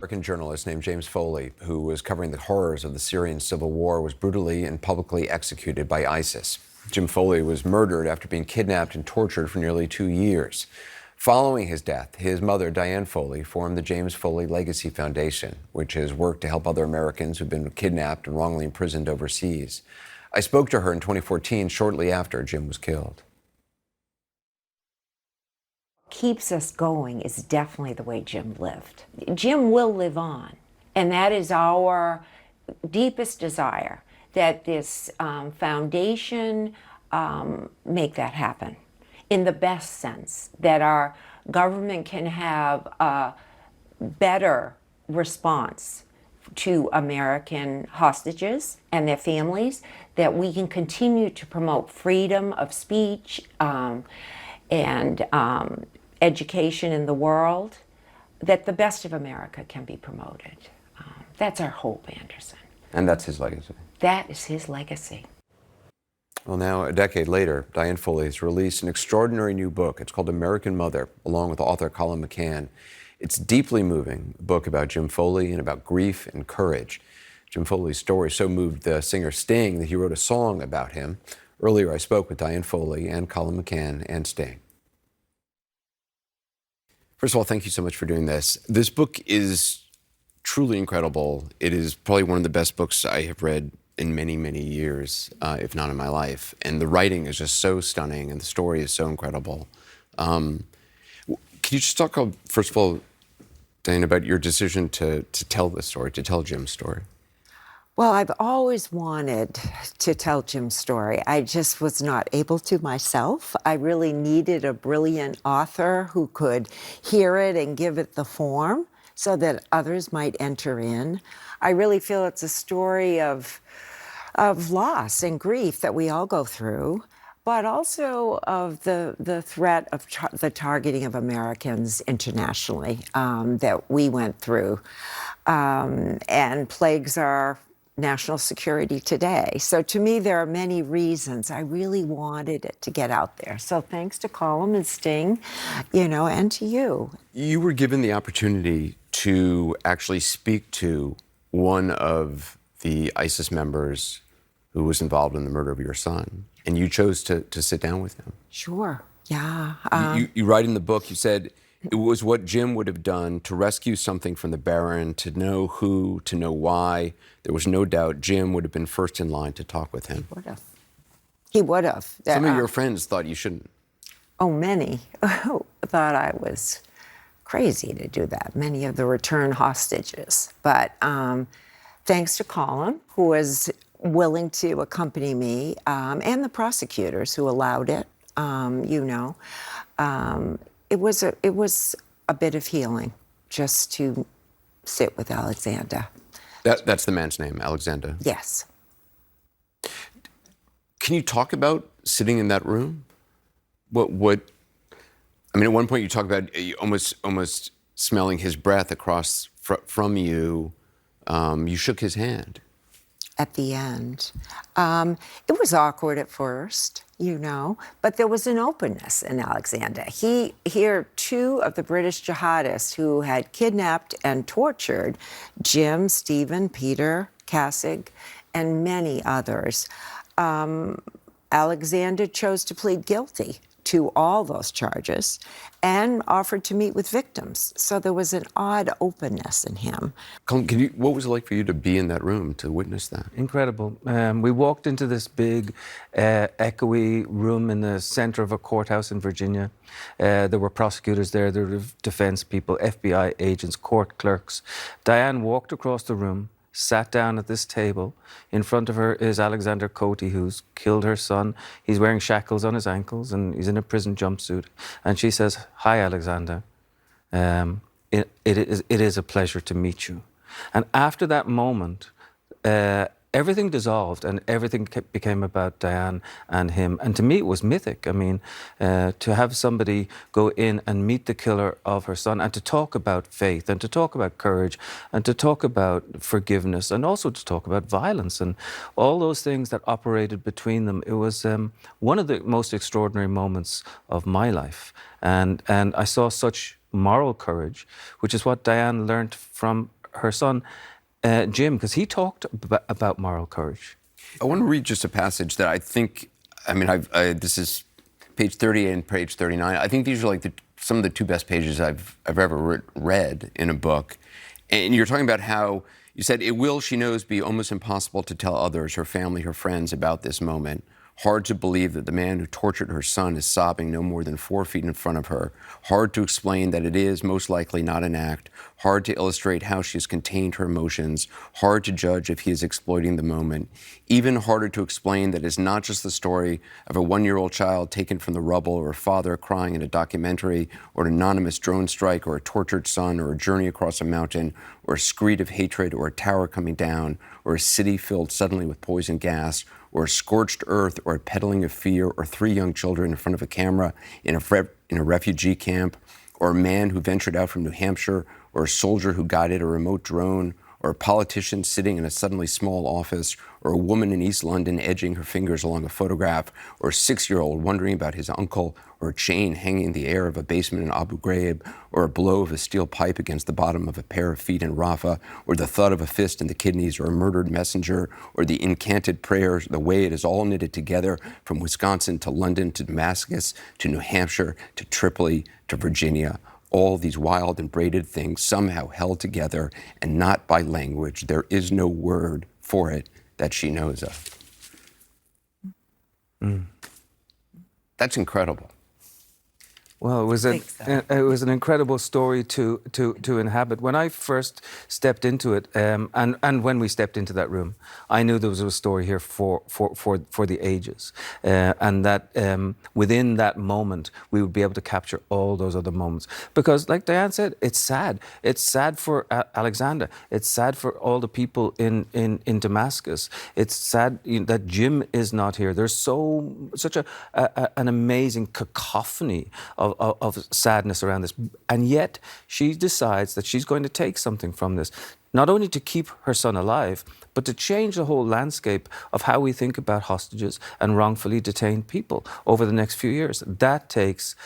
American journalist named James Foley, who was covering the horrors of the Syrian civil war, was brutally and publicly executed by ISIS. Jim Foley was murdered after being kidnapped and tortured for nearly 2 years. Following his death, his mother, Diane Foley, formed the James Foley Legacy Foundation, which has worked to help other Americans who've been kidnapped and wrongly imprisoned overseas. I spoke to her in 2014, shortly after Jim was killed. Keeps us going is definitely the way Jim lived. Jim will live on, and that is our deepest desire, that this foundation make that happen in the best sense, that our government can have a better response to American hostages and their families, that we can continue to promote freedom of speech and education in the world, that the best of America can be promoted. That's our hope, Anderson. And that's his legacy. That is his legacy. Well, now, a decade later, Diane Foley has released an extraordinary new book. It's called American Mother, along with author Colum McCann. It's deeply moving, a book about Jim Foley and about grief and courage. Jim Foley's story so moved the singer Sting that he wrote a song about him. Earlier, I spoke with Diane Foley and Colum McCann and Sting. First of all, thank you so much for doing this. This book is truly incredible. It is probably one of the best books I have read in many, many years, if not in my life. And the writing is just so stunning, and the story is so incredible. Can you just talk, first of all, Diane, about your decision to tell this story, to tell Jim's story? Well, I've always wanted to tell Jim's story. I just was not able to myself. I really needed a brilliant author who could hear it and give it the form so that others might enter in. I really feel it's a story of loss and grief that we all go through, but also of the threat of the targeting of Americans internationally that we went through and plagues our national security today. So to me, there are many reasons. I really wanted it to get out there. So thanks to Colum and Sting, and to you. You were given the opportunity to actually speak to one of the ISIS members who was involved in the murder of your son, and you chose to sit down with him. Sure, yeah. You write in the book, you said, it was what Jim would have done to rescue something from the Baron, to know who, to know why. There was no doubt Jim would have been first in line to talk with him. He would have. Some of your friends thought you shouldn't. Oh, many thought I was crazy to do that, many of the return hostages. But thanks to Colum, who was willing to accompany me, and the prosecutors who allowed it, it was a bit of healing just to sit with Alexander. That's the man's name, Alexander? Yes. Can you talk about sitting in that room? I mean, at one point you talk about almost smelling his breath across from you. You shook his hand. At the end. It was awkward at first, but there was an openness in Alexander. Here, two of the British jihadists who had kidnapped and tortured Jim, Stephen, Peter, Kassig, and many others. Alexander chose to plead guilty to all those charges and offered to meet with victims. So there was an odd openness in him. What was it like for you to be in that room, to witness that? Incredible. We walked into this big, echoey room in the center of a courthouse in Virginia. There were prosecutors there were defense people, FBI agents, court clerks. Diane walked across the room, sat down at this table. In front of her is Alexander Coty, who's killed her son. He's wearing shackles on his ankles and he's in a prison jumpsuit. And she says, "Hi, Alexander. It is a pleasure to meet you." And after that moment, everything dissolved and everything became about Diane and him. And to me, it was mythic. I mean, to have somebody go in and meet the killer of her son and to talk about faith and to talk about courage and to talk about forgiveness and also to talk about violence and all those things that operated between them. It was one of the most extraordinary moments of my life. And I saw such moral courage, which is what Diane learned from her son, Jim, because he talked about moral courage. I want to read just a passage that I think, I mean, this is page 38 and page 39. I think these are like some of the two best pages I've ever read in a book. And you're talking about how you said, it will, she knows, be almost impossible to tell others, her family, her friends, about this moment. Hard to believe that the man who tortured her son is sobbing no more than 4 feet in front of her. Hard to explain that it is most likely not an act. Hard to illustrate how she has contained her emotions. Hard to judge if he is exploiting the moment. Even harder to explain that it's not just the story of a 1-year-old child taken from the rubble, or a father crying in a documentary, or an anonymous drone strike, or a tortured son, or a journey across a mountain, or a screed of hatred, or a tower coming down, or a city filled suddenly with poison gas, or a scorched earth, or a peddling of fear, or 3 young children in front of a camera in a refugee camp, or a man who ventured out from New Hampshire, or a soldier who guided a remote drone, or a politician sitting in a suddenly small office, or a woman in East London edging her fingers along a photograph, or a 6-year-old wondering about his uncle, or a chain hanging in the air of a basement in Abu Ghraib, or a blow of a steel pipe against the bottom of a pair of feet in Rafah, or the thud of a fist in the kidneys, or a murdered messenger, or the incanted prayers, the way it is all knitted together from Wisconsin to London to Damascus to New Hampshire to Tripoli to Virginia. All these wild and braided things somehow held together, and not by language. There is no word for it that she knows of. That's incredible. Well, it was an incredible story to inhabit. When I first stepped into it, and when we stepped into that room, I knew there was a story here for the ages, and that within that moment we would be able to capture all those other moments. Because, like Diane said, it's sad. It's sad for Alexander. It's sad for all the people in Damascus. It's sad that Jim is not here. There's such an amazing cacophony of sadness around this. And yet she decides that she's going to take something from this, not only to keep her son alive, but to change the whole landscape of how we think about hostages and wrongfully detained people over the next few years. That takes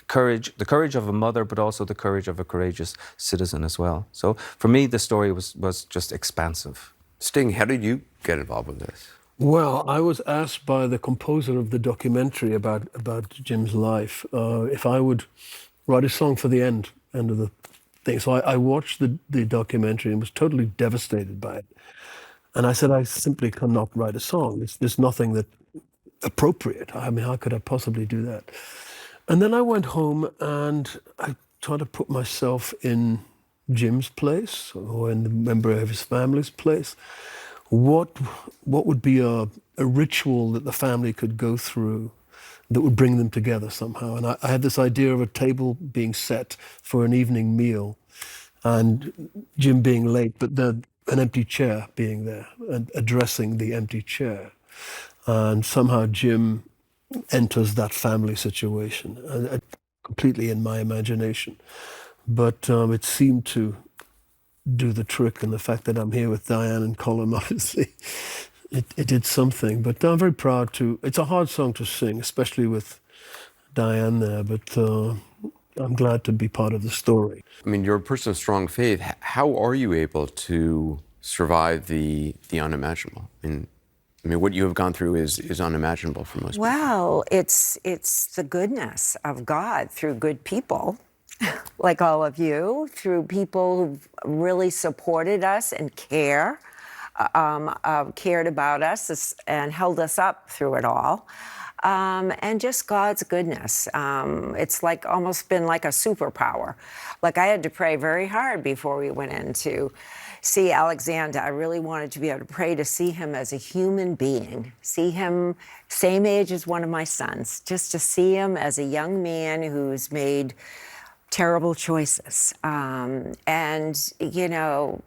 courage, the courage of a mother, but also the courage of a courageous citizen as well. So for me, the story was just expansive. Sting, how did you get involved with this? Well, I was asked by the composer of the documentary about Jim's life if I would write a song for the end of the thing. So I watched the documentary and was totally devastated by it. And I said, I simply cannot write a song. There's nothing that appropriate. I mean, how could I possibly do that? And then I went home and I tried to put myself in Jim's place or in the member of his family's place. What would be a ritual that the family could go through that would bring them together somehow? And I had this idea of a table being set for an evening meal and Jim being late, but then an empty chair being there and addressing the empty chair. And somehow Jim enters that family situation, completely in my imagination. But it seemed to do the trick, and the fact that I'm here with Diane and Colum, obviously, it did something. But I'm very proud to. It's a hard song to sing, especially with Diane there, but I'm glad to be part of the story. I mean, you're a person of strong faith. How are you able to survive the unimaginable? I mean, what you have gone through is unimaginable for most people. Well, it's the goodness of God through good people, like all of you, through people who've really supported us and cared about us and held us up through it all. And just God's goodness. It's like almost been like a superpower. Like I had to pray very hard before we went in to see Alexander. I really wanted to be able to pray to see him as a human being, see him same age as one of my sons, just to see him as a young man who's made terrible choices. And, you know,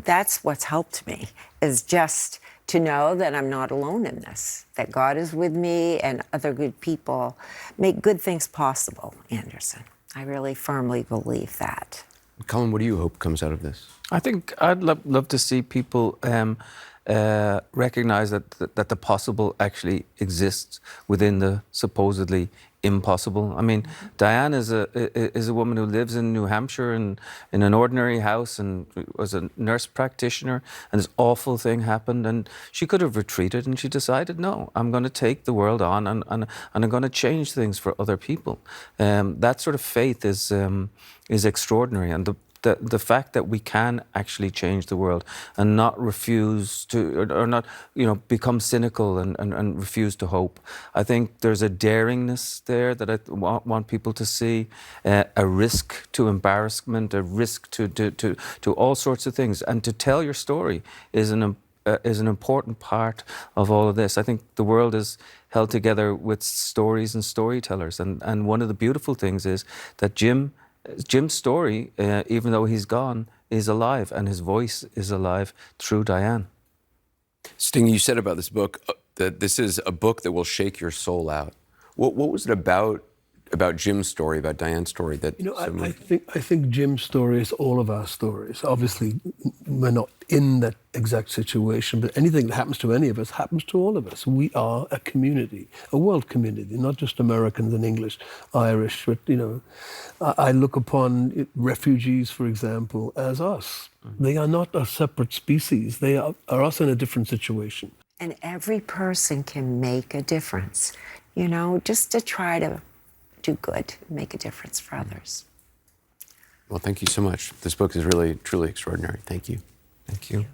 that's what's helped me, is just to know that I'm not alone in this, that God is with me and other good people make good things possible, Anderson. I really firmly believe that. Colum, what do you hope comes out of this? I think I'd love to see people recognize that the possible actually exists within the supposedly impossible. I mean, Diane is a woman who lives in New Hampshire and in an ordinary house and was a nurse practitioner, and this awful thing happened, and she could have retreated, and she decided, no, I'm going to take the world on and I'm going to change things for other people. That sort of faith is extraordinary, and the fact that we can actually change the world and not refuse to, or not, become cynical and refuse to hope. I think there's a daringness there that I want people to see, a risk to embarrassment, a risk to all sorts of things. And to tell your story is an important part of all of this. I think the world is held together with stories and storytellers. And one of the beautiful things is that Jim's story, even though he's gone, is alive, and his voice is alive through Diane. Sting, you said about this book that this is a book that will shake your soul out. What was it about Jim's story, about Diane's story that? I think Jim's story is all of our stories. Obviously, we're not in that exact situation, but anything that happens to any of us happens to all of us. We are a community, a world community, not just Americans and English, Irish, but, I look upon refugees, for example, as us. They are not a separate species. They are us in a different situation. And every person can make a difference, just to try to do good, make a difference for others. Well, thank you so much. This book is really, truly extraordinary. Thank you. Thank you.